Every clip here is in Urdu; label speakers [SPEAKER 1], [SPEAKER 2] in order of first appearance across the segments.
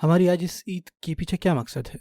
[SPEAKER 1] ہماری آج اس عید کے پیچھے کیا مقصد ہے؟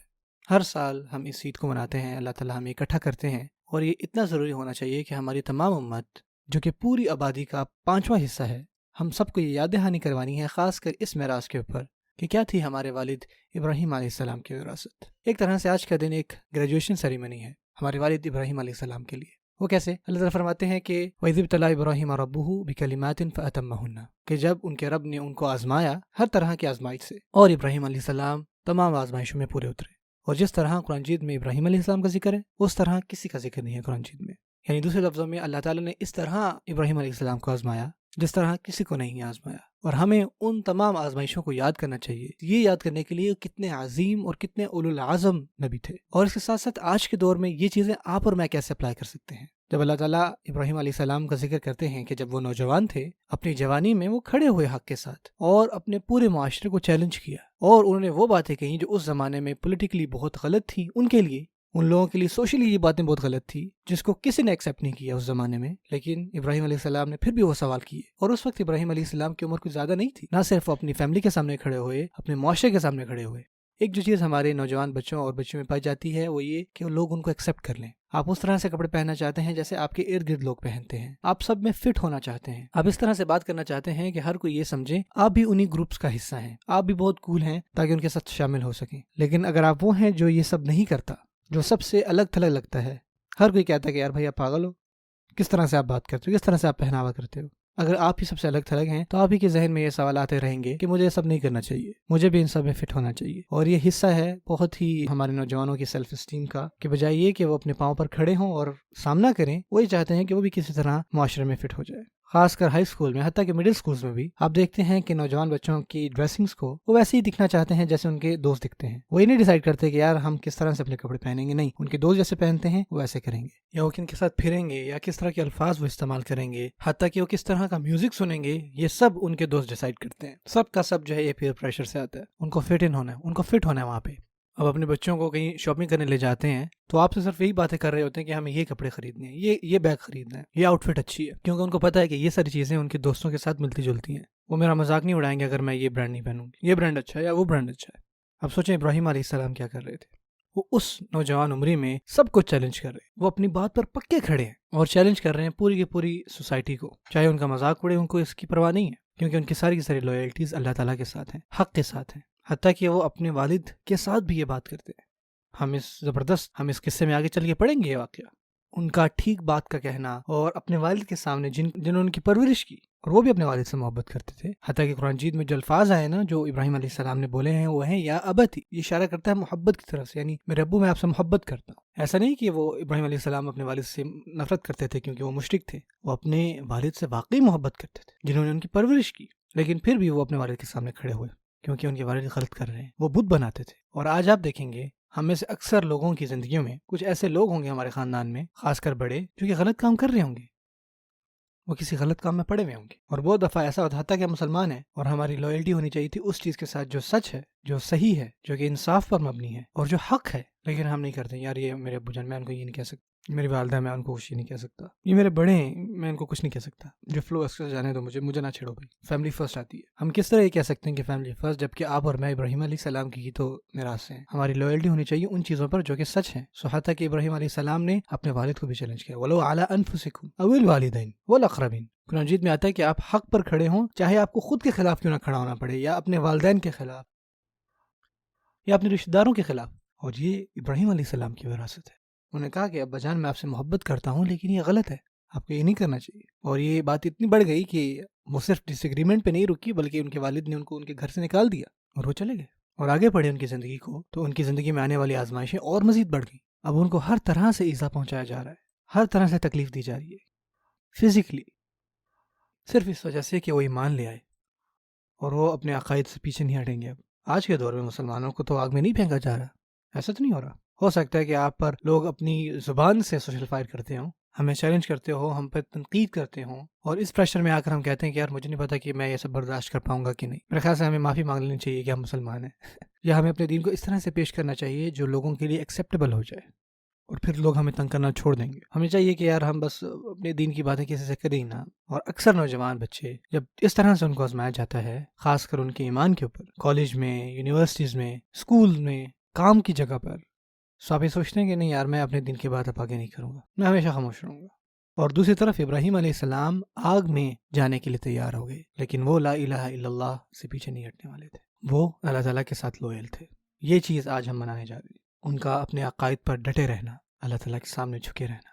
[SPEAKER 1] ہر سال ہم اس عید کو مناتے ہیں، اللہ تعالیٰ ہمیں اکٹھا کرتے ہیں، اور یہ اتنا ضروری ہونا چاہیے کہ ہماری تمام امت جو کہ پوری آبادی کا 5واں حصہ ہے، ہم سب کو یہ یاد دہانی کروانی ہے، خاص کر اس معراج کے اوپر کہ کیا تھی ہمارے والد ابراہیم علیہ السلام کی وراثت۔ ایک طرح سے آج کا دن ایک گریجویشن سیریمنی ہے ہمارے والد ابراہیم علیہ السلام کے لیے۔ وہ کیسے؟ اللہ تعالیٰ فرماتے ہیں کہ وَإِذِ ابْتَلَىٰ إِبْرَاهِيمَ رَبُّهُ بِكَلِمَاتٍ فَأَتَمَّهُنَّ، کہ جب ان کے رب نے ان کو آزمایا ہر طرح کی آزمائش سے، اور ابراہیم علیہ السلام تمام آزمائشوں میں پورے اترے۔ اور جس طرح قرآن مجید میں ابراہیم علیہ السلام کا ذکر ہے، اس طرح کسی کا ذکر نہیں ہے قرآن مجید میں۔ یعنی دوسرے لفظوں میں اللہ تعالیٰ نے اس طرح ابراہیم علیہ السلام کو آزمایا جس طرح کسی کو نہیں آزمایا، اور ہمیں ان تمام آزمائشوں کو یاد کرنا چاہیے۔ یہ یاد کرنے کے لیے کتنے عظیم اور کتنے اولو العزم نبی تھے، اور اس کے ساتھ ساتھ آج کے دور میں یہ چیزیں آپ اور میں کیسے اپلائی کر سکتے ہیں۔ جب اللہ تعالیٰ ابراہیم علیہ السلام کا ذکر کرتے ہیں کہ جب وہ نوجوان تھے، اپنی جوانی میں وہ کھڑے ہوئے حق کے ساتھ اور اپنے پورے معاشرے کو چیلنج کیا، اور انہوں نے وہ باتیں کہیں جو اس زمانے میں پولیٹیکلی بہت غلط تھیں ان کے لیے، ان لوگوں کے لیے سوشلی یہ باتیں بہت غلط تھی جس کو کسی نے ایکسیپٹ نہیں کیا اس زمانے میں، لیکن ابراہیم علیہ السلام نے پھر بھی وہ سوال کیے۔ اور اس وقت ابراہیم علیہ السلام کی عمر کچھ زیادہ نہیں تھی، نہ صرف وہ اپنی فیملی کے سامنے کھڑے ہوئے، اپنے معاشرے کے سامنے کھڑے ہوئے۔ ایک جو چیز ہمارے نوجوان بچوں اور بچوں میں پائی جاتی ہے وہ یہ کہ لوگ ان کو ایکسیپٹ کر لیں۔ آپ اس طرح سے کپڑے پہننا چاہتے ہیں جیسے آپ کے ارد گرد لوگ پہنتے ہیں، آپ سب میں فٹ ہونا چاہتے ہیں، آپ اس طرح سے بات کرنا چاہتے ہیں کہ ہر کوئی یہ سمجھے آپ بھی انہی گروپس کا حصہ ہیں، آپ بھی بہت کول ہیں تاکہ ان کے ساتھ شامل ہو سکیں۔ لیکن اگر آپ وہ ہیں جو یہ سب نہیں کرتا، جو سب سے الگ تھلگ لگتا ہے، ہر کوئی کہتا ہے کہ یار بھائی آپ پاگل ہو، کس طرح سے آپ بات کرتے ہو، کس طرح سے آپ پہناوا کرتے ہو۔ اگر آپ ہی سب سے الگ تھلگ ہیں تو آپ ہی کے ذہن میں یہ سوال آتے رہیں گے کہ مجھے یہ سب نہیں کرنا چاہیے، مجھے بھی ان سب میں فٹ ہونا چاہیے۔ اور یہ حصہ ہے بہت ہی ہمارے نوجوانوں کی سیلف اسٹیم کا، کہ بجائے یہ کہ وہ اپنے پاؤں پر کھڑے ہوں اور سامنا کریں، وہ یہ چاہتے ہیں کہ وہ بھی کسی طرح معاشرے میں فٹ ہو جائے۔ خاص کر ہائی اسکول میں، حتیٰ کہ مڈل اسکولز میں بھی آپ دیکھتے ہیں کہ نوجوان بچوں کی ڈریسنگز کو وہ ویسے ہی دکھنا چاہتے ہیں جیسے ان کے دوست دکھتے ہیں۔ وہ یہ نہیں ڈیسائیڈ کرتے کہ یار ہم کس طرح سے اپنے کپڑے پہنیں گے، نہیں، ان کے دوست جیسے پہنتے ہیں وہ ویسے کریں گے، یا وہ کن کے ساتھ پھریں گے، یا کس طرح کے الفاظ وہ استعمال کریں گے، حتیٰ کہ وہ کس طرح کا میوزک سنیں گے، یہ سب ان کے دوست ڈیسائیڈ کرتے ہیں۔ سب کا سب جو ہے یہ پیئر پریشر سے آتا ہے، ان کو فٹ ان ہونا ہے، ان کو فٹ ہونا ہے وہاں پہ۔ اب اپنے بچوں کو کہیں شاپنگ کرنے لے جاتے ہیں تو آپ سے صرف یہی باتیں کر رہے ہوتے ہیں کہ ہمیں یہ کپڑے خریدنے ہیں، یہ بیگ خریدنا ہے، یہ آؤٹ فٹ اچھی ہے، کیونکہ ان کو پتہ ہے کہ یہ ساری چیزیں ان کے دوستوں کے ساتھ ملتی جلتی ہیں۔ وہ میرا مذاق نہیں اڑائیں گے اگر میں یہ برانڈ نہیں پہنوں گی، یہ برانڈ اچھا ہے یا وہ برانڈ اچھا ہے۔ اب سوچیں ابراہیم علیہ السلام کیا کر رہے تھے، وہ اس نوجوان عمری میں سب کو چیلنج کر رہے ہیں، وہ اپنی بات پر پکے کھڑے ہیں اور چیلنج کر رہے ہیں پوری کی پوری سوسائٹی کو، چاہے ان کا مذاق اڑے، ان کو اس کی پرواہ نہیں ہے، کیونکہ ان کی ساری لویلٹیز اللہ تعالیٰ کے ساتھ ہیں، حق کے ساتھ ہیں، حتیٰ کہ وہ اپنے والد کے ساتھ بھی یہ بات کرتے ہیں۔ ہم اس قصے میں آگے چل کے پڑھیں گے یہ واقعہ، ان کا ٹھیک بات کا کہنا، اور اپنے والد کے سامنے جنہوں نے ان کی پرورش کی، اور وہ بھی اپنے والد سے محبت کرتے تھے۔ حتیٰ کہ قرآن مجید میں جو الفاظ آئے نا جو ابراہیم علیہ السلام نے بولے ہیں وہ ہیں یا ابتی، یہ اشارہ کرتا ہے محبت کی طرف سے، یعنی میرے ابو میں آپ سے محبت کرتا ہوں۔ ایسا نہیں کہ وہ ابراہیم علیہ السلام اپنے والد سے نفرت کرتے تھے کیونکہ وہ مشرک تھے، وہ اپنے والد سے واقعی محبت کرتے تھے جنہوں نے ان کی پرورش کی، لیکن پھر بھی وہ اپنے والد کے سامنے کھڑے ہوئے کیونکہ ان کے والد غلط کر رہے ہیں، وہ بت بناتے تھے۔ اور آج آپ دیکھیں گے ہم میں سے اکثر لوگوں کی زندگیوں میں کچھ ایسے لوگ ہوں گے ہمارے خاندان میں، خاص کر بڑے، جو کہ غلط کام کر رہے ہوں گے، وہ کسی غلط کام میں پڑے ہوئے ہوں گے، اور بہت دفعہ ایسا ہوتا ہے کہ ہم مسلمان ہیں اور ہماری لائلٹی ہونی چاہیے تھی اس چیز کے ساتھ جو سچ ہے، جو صحیح ہے، جو کہ انصاف پر مبنی ہے اور جو حق ہے، لیکن ہم نہیں کرتے۔ یار یہ میرے ابو جان، میں ان کو یہ نہیں کہہ سکتا، میری والدہ میں ان کو کچھ نہیں کہہ سکتا، یہ میرے بڑے ہیں میں ان کو کچھ نہیں کہہ سکتا، جو فلو ایکسکس جانے دو، مجھے نہ چھیڑو بھائی، فیملی فرسٹ آتی ہے۔ ہم کس طرح یہ کہہ سکتے ہیں کہ فیملی فرسٹ جبکہ آپ اور میں ابراہیم علیہ السلام کی تو میراث ہیں؟ ہماری لائلٹی ہونی چاہیے ان چیزوں پر جو کہ سچ ہیں۔ حتیٰ کہ ابراہیم علیہ السلام نے اپنے والد کو بھی چیلنج کیا، وَلَوْ عَلَىٰ أَنفُسِكُمْ أَوِ الْوَالِدَيْنِ وَالْأَقْرَبِينَ۔ قرآن مجید میں آتا ہے کہ آپ حق پر کھڑے ہوں، چاہے آپ کو خود کے خلاف کیوں نہ کھڑا ہونا پڑے، یا اپنے والدین کے خلاف، یا اپنے رشتہ داروں کے خلاف۔ اور یہ ابراہیم علیہ السلام کی وراثت ہے۔ انہوں نے کہا کہ ابا جان میں آپ سے محبت کرتا ہوں لیکن یہ غلط ہے، آپ کو یہ نہیں کرنا چاہیے۔ اور یہ بات اتنی بڑھ گئی کہ وہ صرف ڈس ایگریمنٹ پہ نہیں رکی بلکہ ان کے والد نے ان کو ان کے گھر سے نکال دیا اور وہ چلے گئے اور آگے بڑھے ان کی زندگی کو، تو ان کی زندگی میں آنے والی آزمائشیں اور مزید بڑھ گئیں۔ اب ان کو ہر طرح سے ایذا پہنچایا جا رہا ہے، ہر طرح سے تکلیف دی جا رہی ہے فزیکلی، صرف اس وجہ سے کہ وہ ایمان لے آئے اور وہ اپنے عقائد سے پیچھے نہیں ہٹیں گے۔ اب آج کے دور میں مسلمانوں کو تو آگ میں نہیں پھینکا جا رہا، ایسا تو نہیں ہو رہا۔ ہو سکتا ہے کہ آپ پر لوگ اپنی زبان سے سوشل فائر کرتے ہوں، ہمیں چیلنج کرتے ہو، ہم پہ تنقید کرتے ہوں، اور اس پریشر میں آ کر ہم کہتے ہیں کہ یار مجھے نہیں پتا کہ میں یہ سب برداشت کر پاؤں گا کہ نہیں۔ میرے خیال سے ہمیں معافی مانگ لینی چاہیے کہ ہم مسلمان ہیں یا ہمیں اپنے دین کو اس طرح سے پیش کرنا چاہیے جو لوگوں کے لیے ایکسیپٹیبل ہو جائے اور پھر لوگ ہمیں تنگ کرنا چھوڑ دیں گے. ہمیں چاہیے کہ یار ہم بس اپنے دین کی باتیں کسی سے کریں ہی نہ. اور اکثر نوجوان بچے جب اس طرح سے ان کو آزمایا جاتا ہے، خاص کر ان کے ایمان کے اوپر، کالج میں، یونیورسٹیز میں، اسکول میں، کام کی جگہ پر، سو آپ یہ سوچتے ہیں کہ نہیں یار میں اپنے دین کی بات اب آگے نہیں کروں گا، میں ہمیشہ خاموش رہوں گا. اور دوسری طرف ابراہیم علیہ السلام آگ میں جانے کے لیے تیار ہو گئے، لیکن وہ لا الہ الا اللہ سے پیچھے نہیں ہٹنے والے تھے. وہ اللہ تعالیٰ کے ساتھ لوئل تھے. یہ چیز آج ہم منانے جا رہے ہیں، ان کا اپنے عقائد پر ڈٹے رہنا، اللہ تعالیٰ کے سامنے جھکے رہنا.